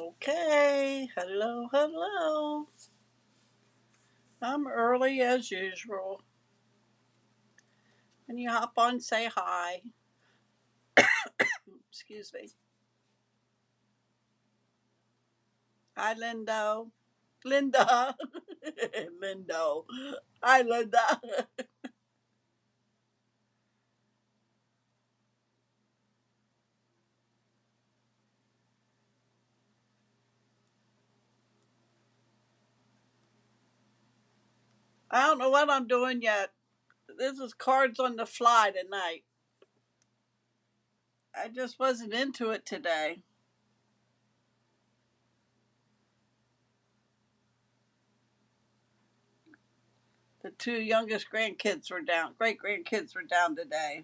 Okay, hello, hello. I'm early as usual. And you hop on, say hi. Excuse me. Hi, Lindo. Linda. Lindo. Hi, Linda. I don't know what I'm doing yet. This is cards on the fly tonight. I just wasn't into it today. The two youngest grandkids were down. Great grandkids were down today.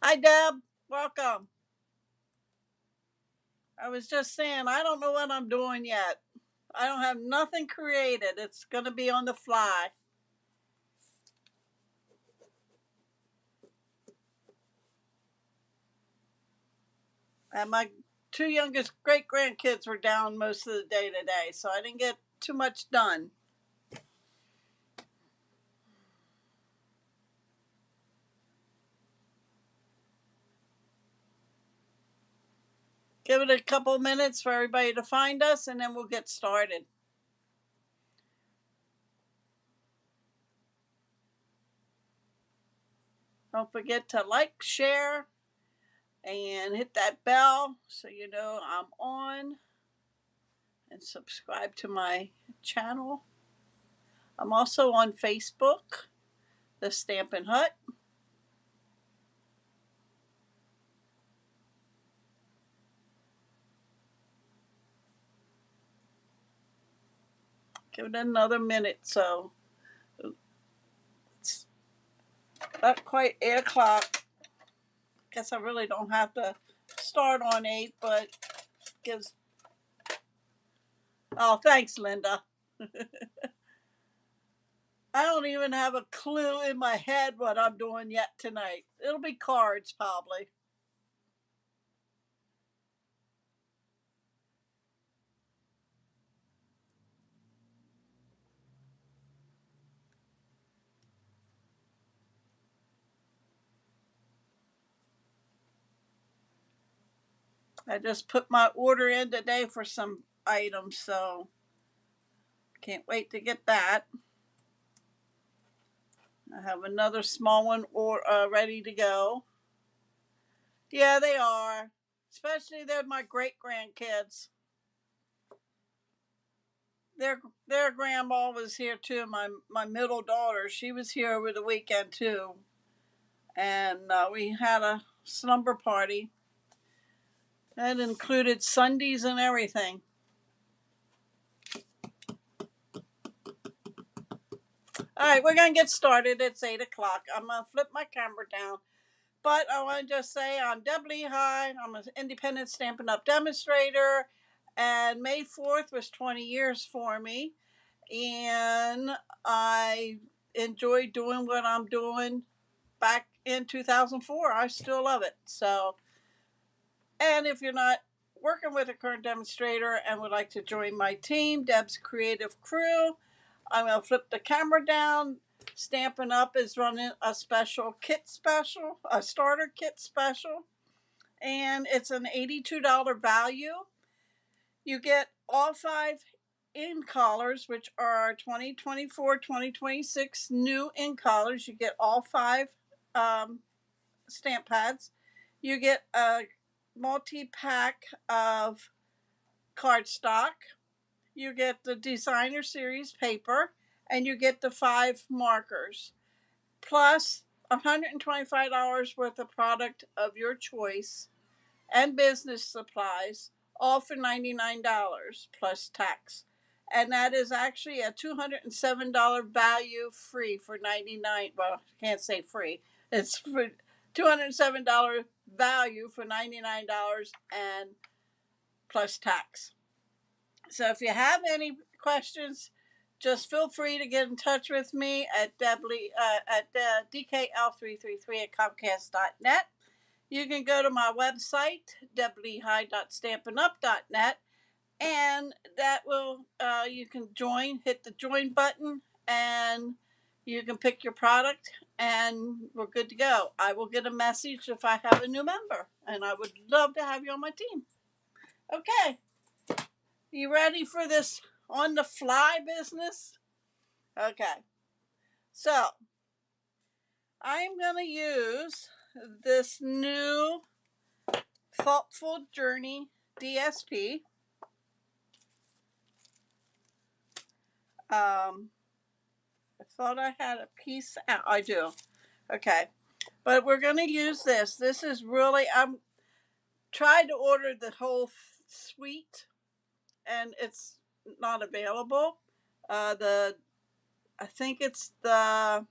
Hi, Deb. Welcome. I was just saying, I don't know what I'm doing yet. I don't have nothing created. It's going to be on the fly. And my two youngest great grandkids were down most of the day today, so I didn't get too much done. Give it a couple minutes for everybody to find us, and then we'll get started. Don't forget to like, share, and hit that bell so you know I'm on, and subscribe to my channel. I'm also on Facebook, The Stampin' Hut. Give it another minute so it's not quite 8 o'clock. Guess I really don't have to start on 8, but gives. Oh, thanks, Linda. I don't even have a clue in my head what I'm doing yet tonight. It'll be cards, probably. I just put my order in today for some items, so can't wait to get that. I have another small one ready to go. Yeah, they are. Especially they're my great grandkids. Their grandma was here too. My middle daughter, she was here over the weekend too, and we had a slumber party. That included Sundays and everything. All right, we're gonna get started. It's 8 o'clock. I'm gonna flip my camera down, but I want to just say I'm Deb Lehigh. I'm an independent Stampin' Up! Demonstrator, and May 4th was 20 years for me, and I enjoy doing what I'm doing back in 2004. I still love it. So, and if you're not working with a current demonstrator and would like to join my team, Deb's Creative Crew, I'm going to flip the camera down. Stampin' Up! Is running a special kit special, a starter kit special, and it's an $82 value. You get all 5 in collars, which are 2024, 2026 new in collars. You get all 5 stamp pads. You get a multi pack of cardstock. You get the designer series paper, and you get the 5 markers, plus $125 worth of product of your choice and business supplies, all for $99 plus tax. And that is actually a $207 value free for 99. Well, I can't say free. It's for $207 value for $99 and plus tax. So if you have any questions, just feel free to get in touch with me at DKL333 at Comcast.net. you can go to my website, wlehi.stampinup.net, and that will, you can join, hit the join button, and you can pick your product, and we're good to go. I will get a message if I have a new member, and I would love to have you on my team. Okay, you ready for this on the fly business? Okay, so I'm going to use this new Thoughtful Journey DSP. I thought I had a piece out. I do. Okay. But we're going to use this. This is really, I'm trying to order the whole suite and it's not available. I think it's the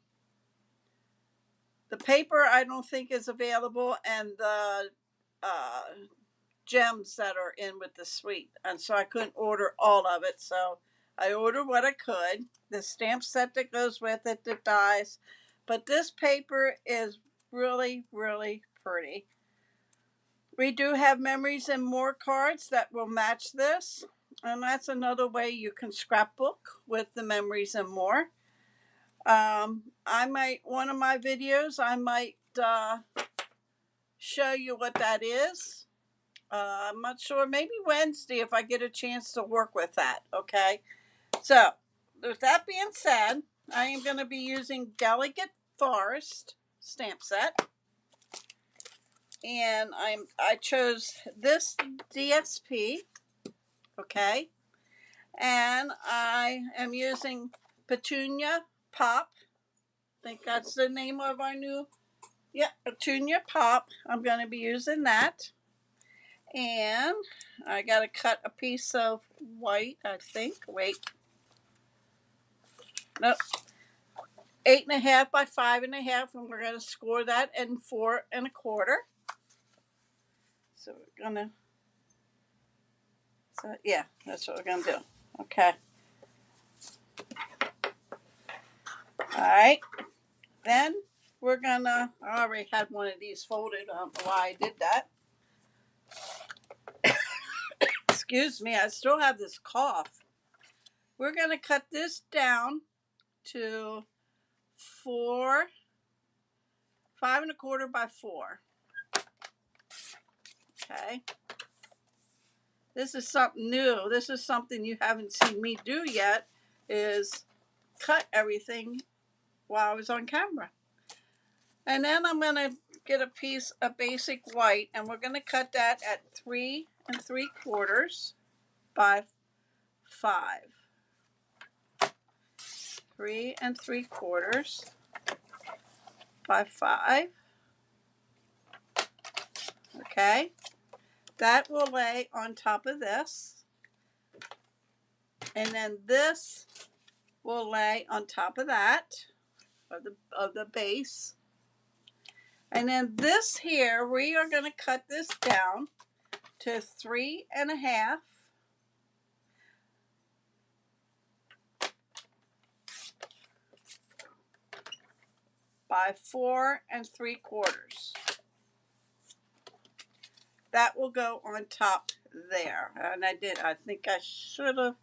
paper I don't think is available, and the uh, gems that are in with the suite. And so I couldn't order all of it. So I ordered what I could. The stamp set that goes with it, the dies. But this paper is really, really pretty. We do have Memories and More cards that will match this. And that's another way you can scrapbook with the Memories and More. One of my videos, I might show you what that is. I'm not sure, maybe Wednesday if I get a chance to work with that. Okay. So, with that being said, I am going to be using Delicate Forest stamp set. And I chose this DSP. Okay. And I am using Petunia Pop. I think that's the name of our new, Petunia Pop. I'm going to be using that. And I got to cut a piece of white, I think. Wait. Nope. 8.5 by 5.5, and we're going to score that in 4 1/4. So we're going to, yeah, that's what we're going to do. Okay. All right. Then we're going to, I already had one of these folded. I don't know why I did that. Excuse me, I still have this cough. We're going to cut this down to 5 1/4 by 4. Okay. This is something new. This is something you haven't seen me do yet, is cut everything while I was on camera. And then I'm going to get a piece of basic white, and we're going to cut that at 3 3/4 by 5. 3 3/4 by 5. Okay. That will lay on top of this. And then this will lay on top of that, of the base. And then this here, we are going to cut this down to 3 1/2 by 4 3/4. That will go on top there. And I think I should have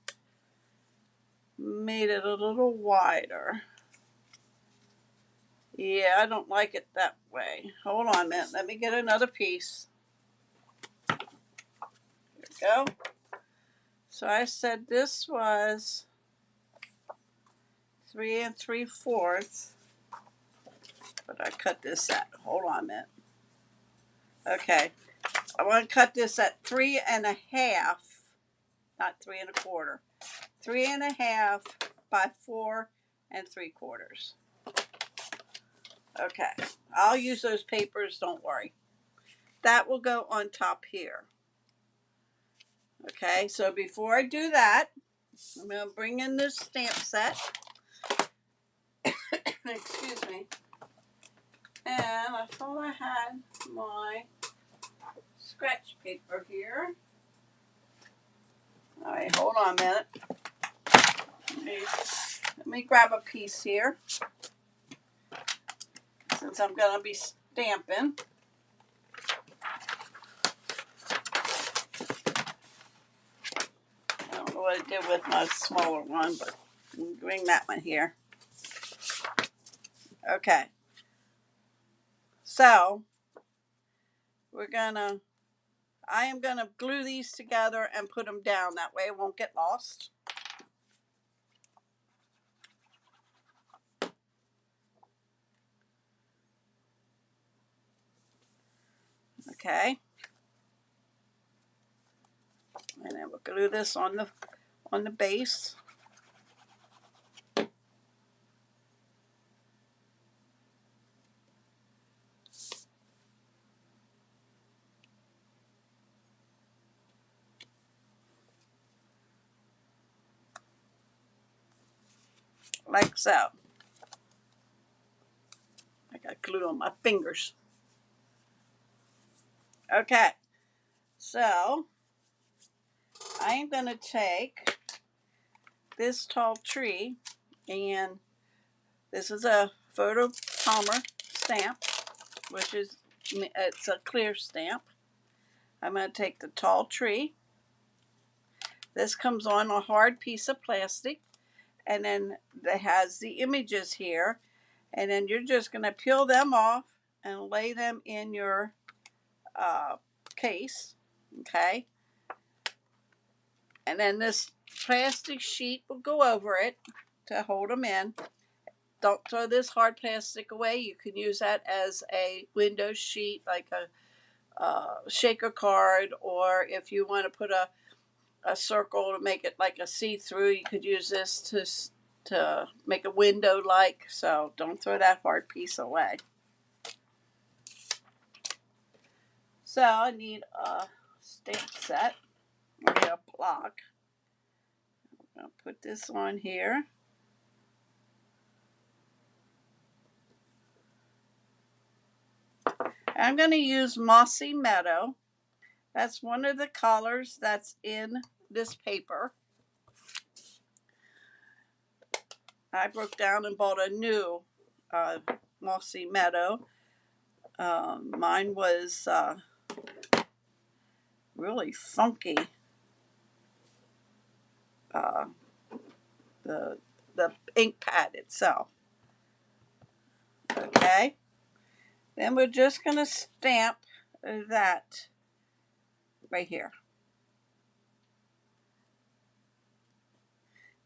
made it a little wider. Yeah, I don't like it that way. Hold on a minute. Let me get another piece. Here we go. So I said this was 3 3/4. But I cut this at, hold on a minute. Okay. I want to cut this at 3 1/2, not 3 1/4. 3 1/2 by 4 3/4. Okay. I'll use those papers, don't worry. That will go on top here. Okay, so before I do that, I'm going to bring in this stamp set. Excuse me. And I thought I had my scratch paper here. All right, hold on a minute. Let me grab a piece here, since I'm going to be stamping. what I did with my smaller one, but I'm bring that one here. Okay. So I am gonna glue these together and put them down. That way it won't get lost. Okay. And then we'll glue this on the base. Like so. I got glue on my fingers. Okay. So I am going to take this tall tree, and this is a Photo Palmer stamp, which is, it's a clear stamp. I'm going to take the tall tree. This comes on a hard piece of plastic, and then it has the images here, and then you're just going to peel them off and lay them in your case. Okay. And then this plastic sheet will go over it to hold them in. Don't throw this hard plastic away. You can use that as a window sheet, like a shaker card, or if you want to put a circle to make it like a see-through, you could use this to make a window like. So don't throw that hard piece away. So I need a stamp set. I need a block. I'm going to put this on here. I'm going to use Mossy Meadow. That's one of the colors that's in this paper. I broke down and bought a new Mossy Meadow. Mine was really funky. The ink pad itself. Okay. Then we're just going to stamp that right here.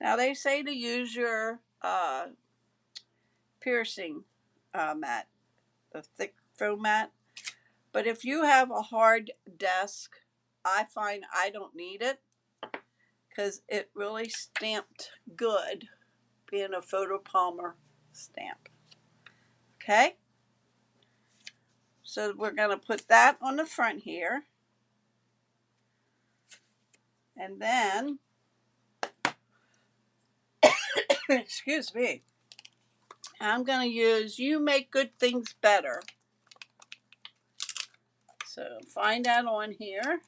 Now they say to use your piercing mat, the thick foam mat. But if you have a hard desk, I find I don't need it because it really stamped good, being a Photo Palmer stamp. Okay, so we're going to put that on the front here. And then, excuse me, I'm going to use You Make Good Things Better. So find that on here.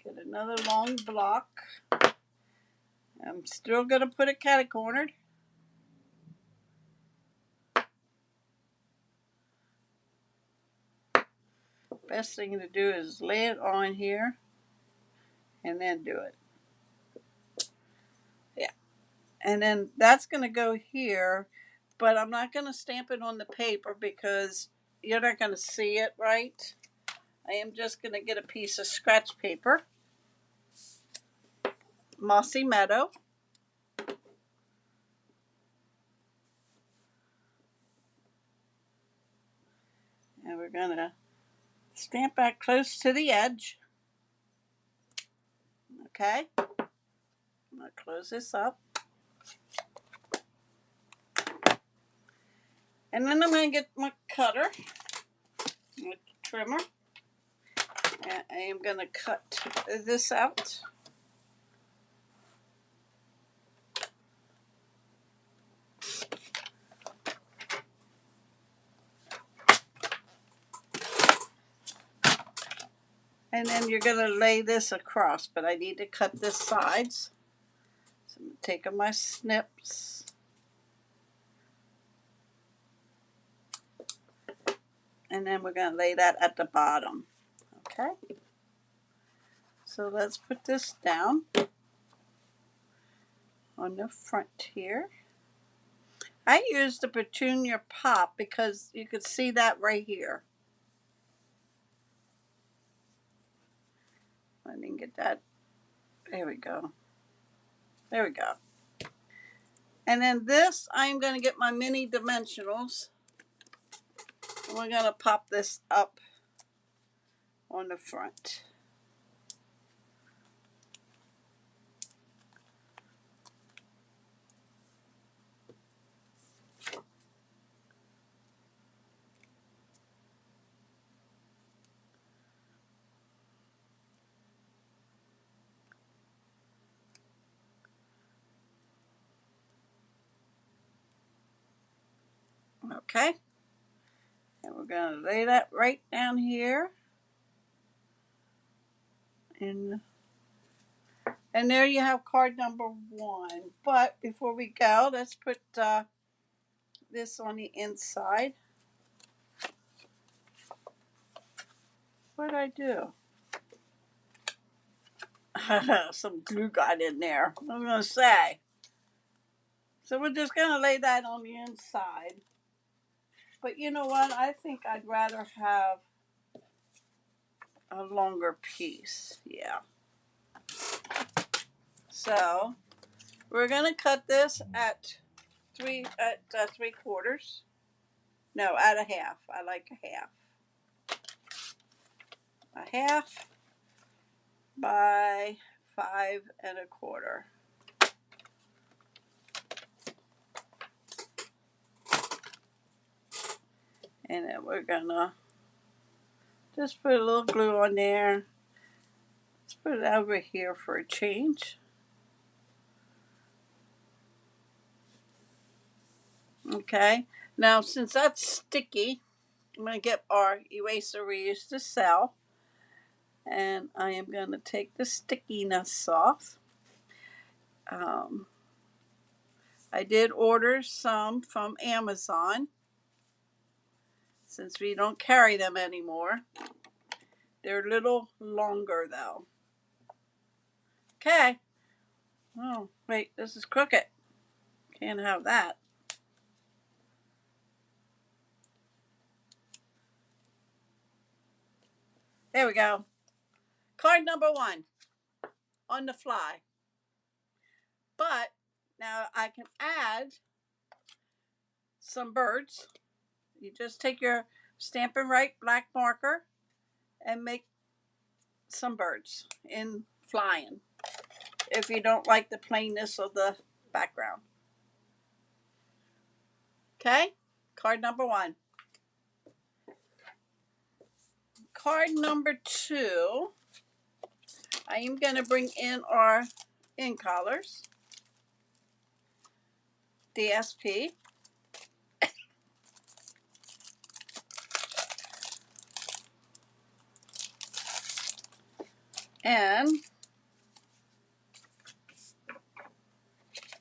Get another long block. I'm still going to put it catty-cornered. Best thing to do is lay it on here and then do it. Yeah. And then that's going to go here, but I'm not going to stamp it on the paper because you're not going to see it right. I am just going to get a piece of scratch paper, Mossy Meadow. And we're going to stamp that close to the edge. Okay. I'm going to close this up. And then I'm going to get my cutter, my trimmer, and I am going to cut this out. And then you're going to lay this across, but I need to cut this sides. So I'm taking my snips. And then we're going to lay that at the bottom. Okay. So let's put this down on the front here. I used the Petunia Pop because you could see that right here. I didn't get that. There we go. There we go. And then this, I'm going to get my mini dimensionals. And we're going to pop this up on the front. Okay. And we're going to lay that right down here. And there you have card number 1. But before we go, let's put this on the inside. What did I do? Some glue got in there. I'm going to say. So we're just going to lay that on the inside. But you know what? I think I'd rather have a longer piece. Yeah. So we're going to cut this at 3/4. No, at a half. I like a half. A half by 5 1/4. And then we're gonna just put a little glue on there. Let's put it over here for a change. Okay, now since that's sticky, I'm gonna get our eraser we used to sell, and I am gonna take the stickiness off. I did order some from Amazon since we don't carry them anymore. They're a little longer though. Okay. Oh, wait, this is crooked. Can't have that. There we go. Card number 1 on the fly. But now I can add some birds. You just take your Stampin' Right black marker and make some birds in flying if you don't like the plainness of the background. Okay, card number 1. Card number 2, I am going to bring in our in colors, DSP. And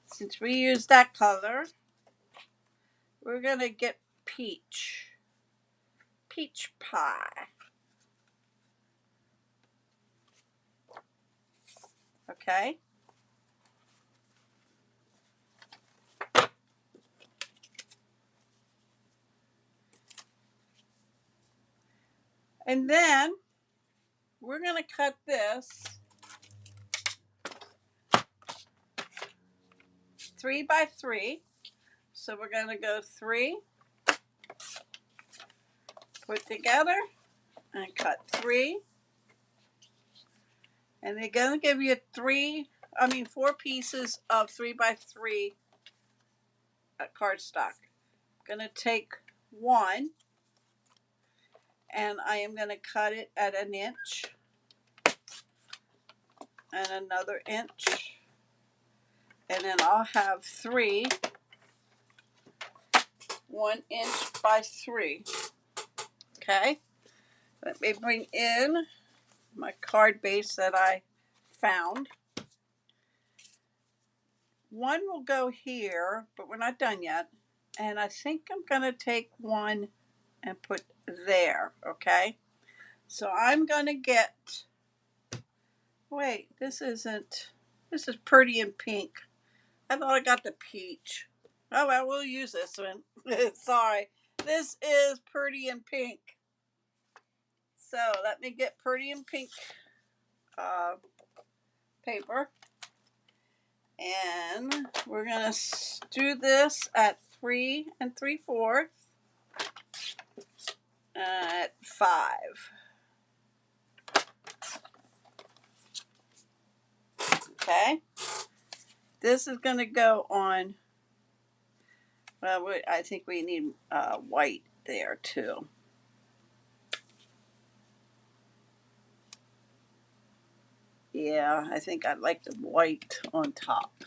since we use that color, we're going to get peach pie. Okay. And then we're going to cut this 3 by 3. So we're going to go 3, put together, and cut 3. And they're going to give you 4 pieces of 3 by 3 cardstock. I'm going to take 1, and I am going to cut it at 1 inch, and another inch, and then I'll have 3 1 inch by 3. Okay, let me bring in my card base that I found. 1 will go here, but we're not done yet. And I think I'm going to take 1 and put there, okay? So I'm going to get Wait, this isn't. This is Pretty in Pink. I thought I got the peach. Oh well, we'll use this one. Sorry. This is Pretty in Pink. So let me get Pretty in Pink uh, paper. And we're going to do this at 3 3/4 at 5. Okay. This is going to go on. Well, I think we need white there too. Yeah, I think I'd like the white on top.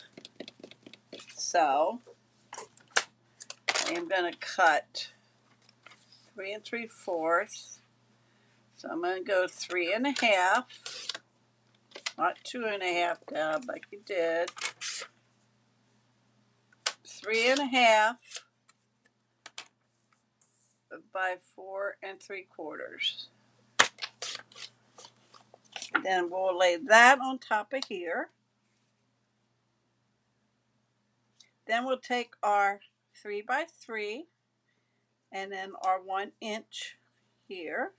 So I am going to cut 3 3/4. So I'm going to go 3.5, not 2.5, Deb, like you did. 3.5 by 4 3/4. Then we'll lay that on top of here. Then we'll take our 3 by 3 and then our 1 inch here.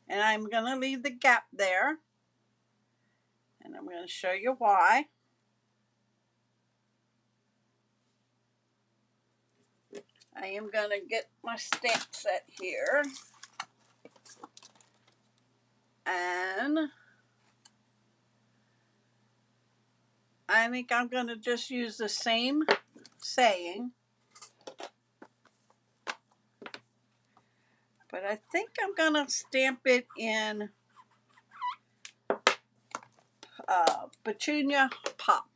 And I'm going to leave the gap there. And I'm going to show you why. I am going to get my stamp set here. And I think I'm going to just use the same saying. But I think I'm going to stamp it in Petunia Pop.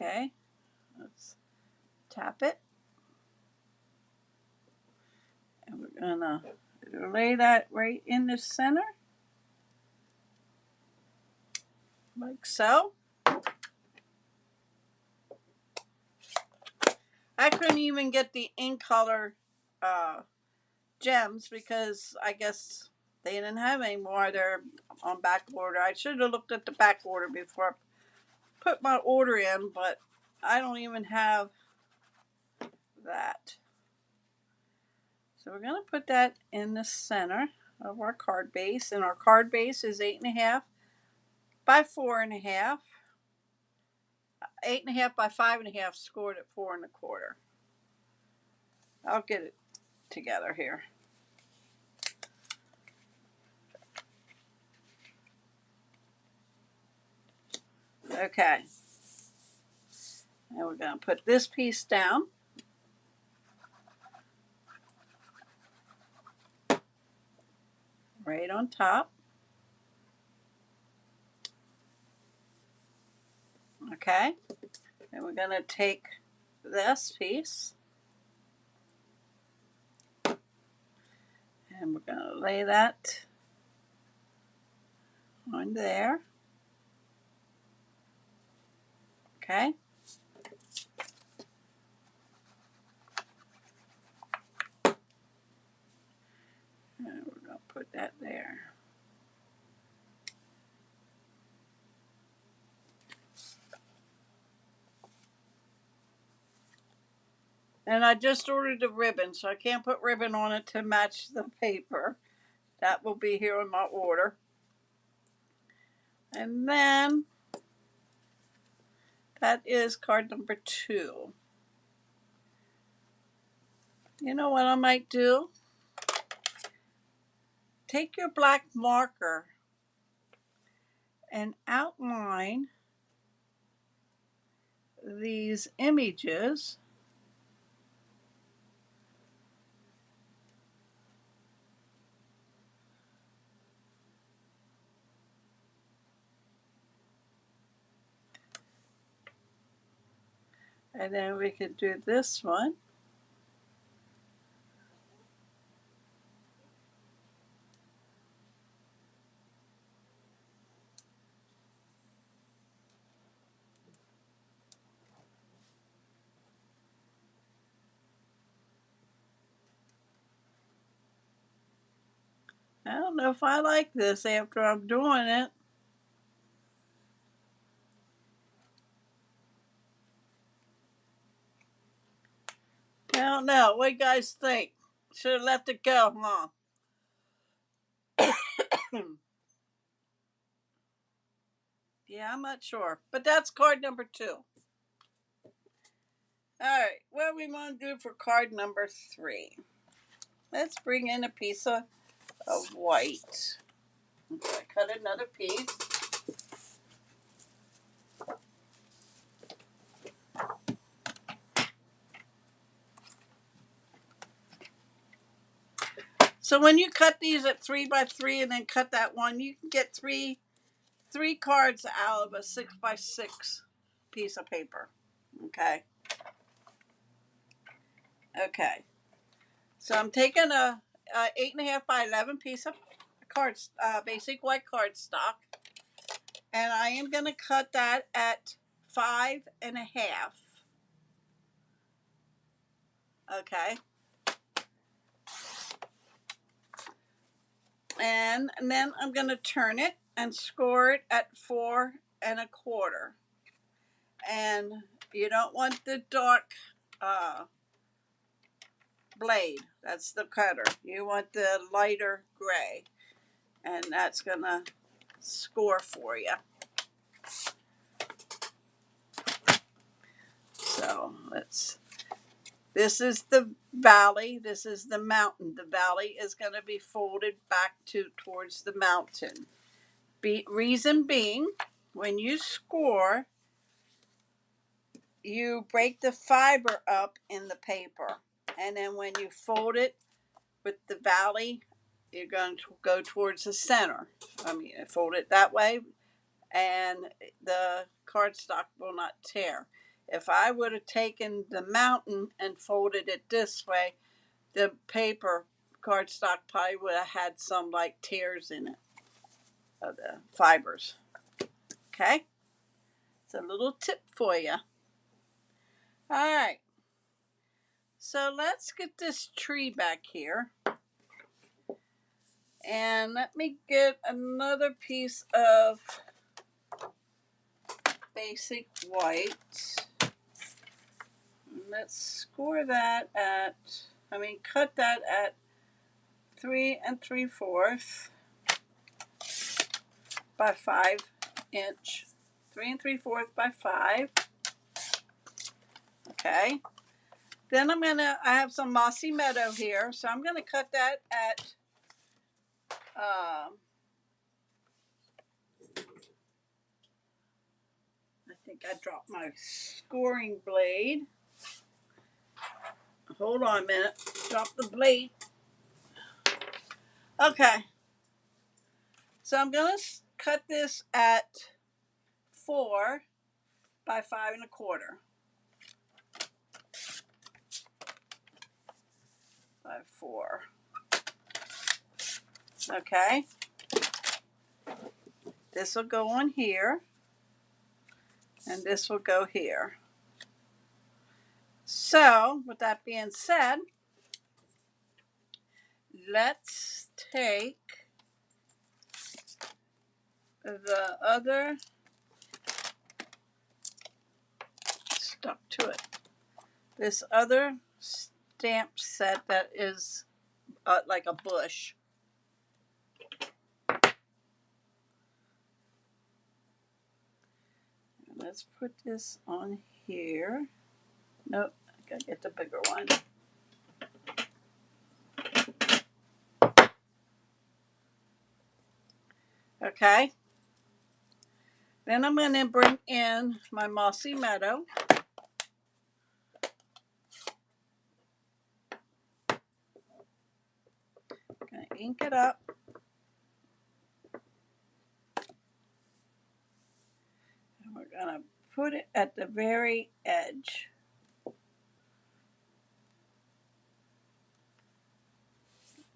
Okay, let's tap it. And we're going to lay that right in the center. Like so. I couldn't even get the ink color gems because I guess they didn't have any more. They're on back order. I should have looked at the back order before I put my order in, but I don't even have that. So we're going to put that in the center of our card base, and our card base is 8.5 by 4.5. 8.5 by 5.5 scored at 4 1/4. I'll get it together here. Okay. And we're going to put this piece down. Right on top. Okay. And we're going to take this piece and we're going to lay that on there. Okay. And we're going to put that there. And I just ordered the ribbon, so I can't put ribbon on it to match the paper. That will be here in my order. And then that is card number 2. You know what I might do? Take your black marker and outline these images. And then we could do this one. I don't know if I like this after I'm doing it. I don't know. What do you guys think? Should have let it go, huh? Yeah, I'm not sure. But that's card number 2. All right, what do we want to do for card number 3? Let's bring in a piece of white. Okay, cut another piece. So when you cut these at 3x3 and then cut that one, you can get three cards out of a 6x6 piece of paper. Okay. Okay. So I'm taking a 8.5 by 11 piece of cards, basic white cardstock, and I am going to cut that at 5.5. Okay. And then I'm going to turn it and score it at 4.25. And you don't want the dark blade. That's the cutter. You want the lighter gray, and that's gonna score for you. So this is the valley, this is the mountain. The valley is going to be folded back towards the mountain. Reason being, when you score, you break the fiber up in the paper, and then when you fold it with the valley, you're going to go towards the center. I mean, fold it that way, and the cardstock will not tear. If I would have taken the mountain and folded it this way, the paper cardstock probably would have had some like tears in it of the fibers. Okay, it's a little tip for you. All right, so let's get this tree back here. And let me get another piece of basic white. Let's score that at, cut that at 3 3/4 by 5 inch. 3 3/4 by 5. Okay. Then I have some mossy meadow here, so I'm gonna cut that at, I think I dropped my scoring blade. Hold on a minute. Drop the blade. Okay. So I'm gonna cut this at 4 by 5 1/4. By 4. Okay. This will go on here, and this will go here. So, with that being said, let's take the other, stuck to it, this other stamp set that is like a bush. Let's put this on here. Nope, I gotta get the bigger one. Okay. Then I'm going to bring in my mossy meadow. Going to ink it up. And we're going to put it at the very edge.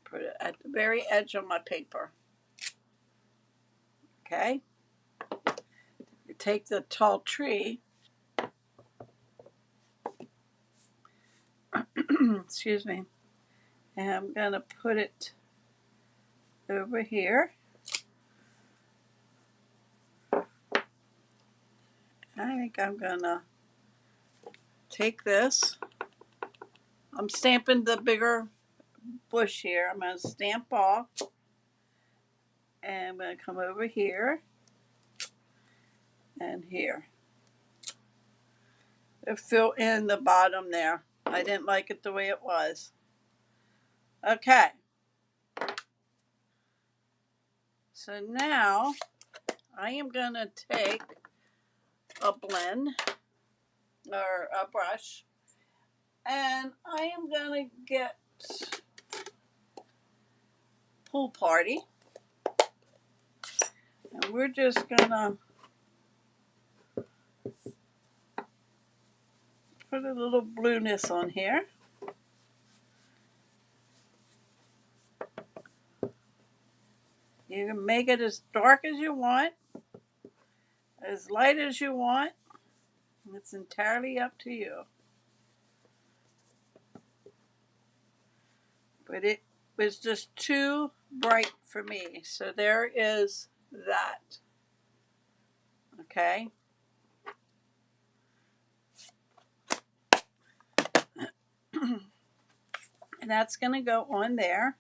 Put it at the very edge of my paper. Okay. You take the tall tree. Excuse me. And I'm going to put it over here. I think I'm gonna take this. I'm stamping the bigger bush here. I'm gonna stamp off, and I'm gonna come over here and here. Fill in the bottom there. I didn't like it the way it was. Okay. So now I am gonna take a blend or a brush, and I am gonna get Pool Party, and we're just gonna put a little blueness on here. You can make it as dark as you want, as light as you want. It's entirely up to you. But it was just too bright for me. So there is that. Okay. And that's going to go on there.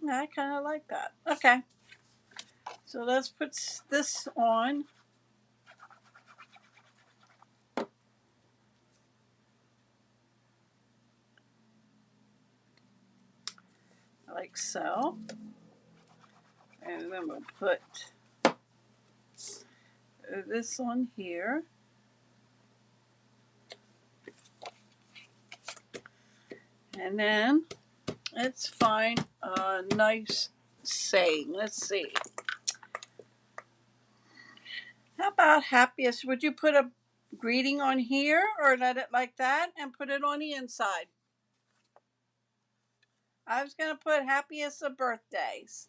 I kind of like that. Okay. So let's put this on. Like so. And then we'll put this on here. And then let's find a nice saying. Let's see. How about happiest? Would you put a greeting on here or let it like that and put it on the inside? I was going to put happiest of birthdays.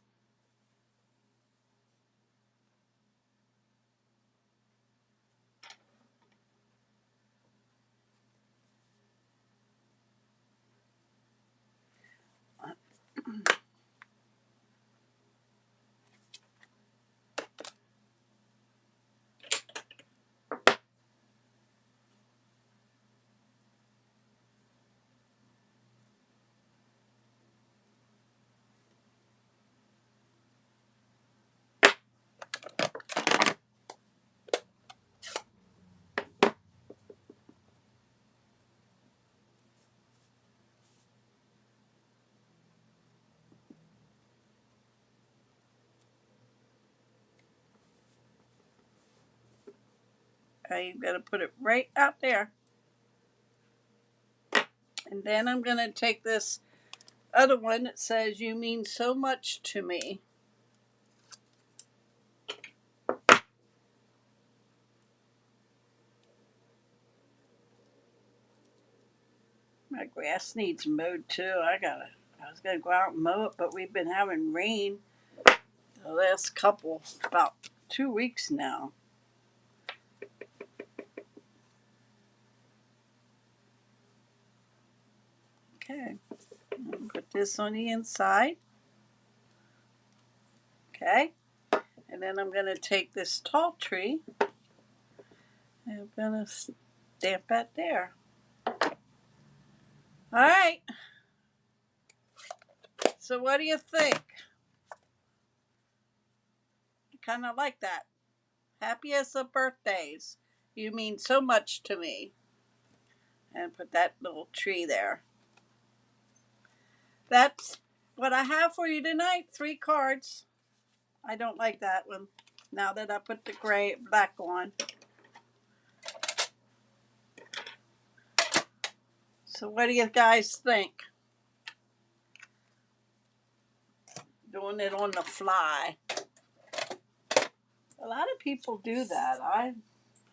I'm going to put it right out there. And then I'm going to take this other one that says, "You mean so much to me." My grass needs mowed too. I was going to go out and mow it, but we've been having rain the last about 2 weeks now. Okay. Put this on the inside. Okay. And then I'm going to take this tall tree and I'm going to stamp that there. All right. So what do you think? I kind of like that. Happiest of birthdays. You mean so much to me. And put that little tree there. That's what I have for you tonight. 3 cards. I don't like that one. Now that I put the black on. So what do you guys think? Doing it on the fly. A lot of people do that.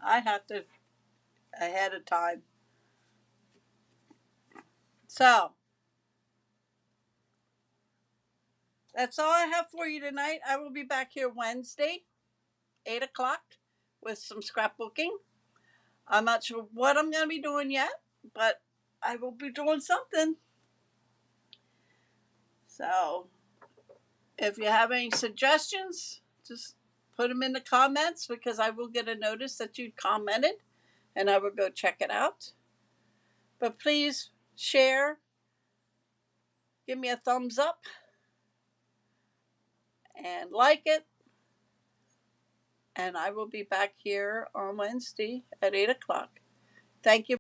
I have to ahead of time. So that's all I have for you tonight. I will be back here Wednesday, 8 o'clock, with some scrapbooking. I'm not sure what I'm going to be doing yet, but I will be doing something. So if you have any suggestions, just put them in the comments because I will get a notice that you commented and I will go check it out. But please share, give me a thumbs up, and like it. And I will be back here on Wednesday at 8 o'clock. Thank you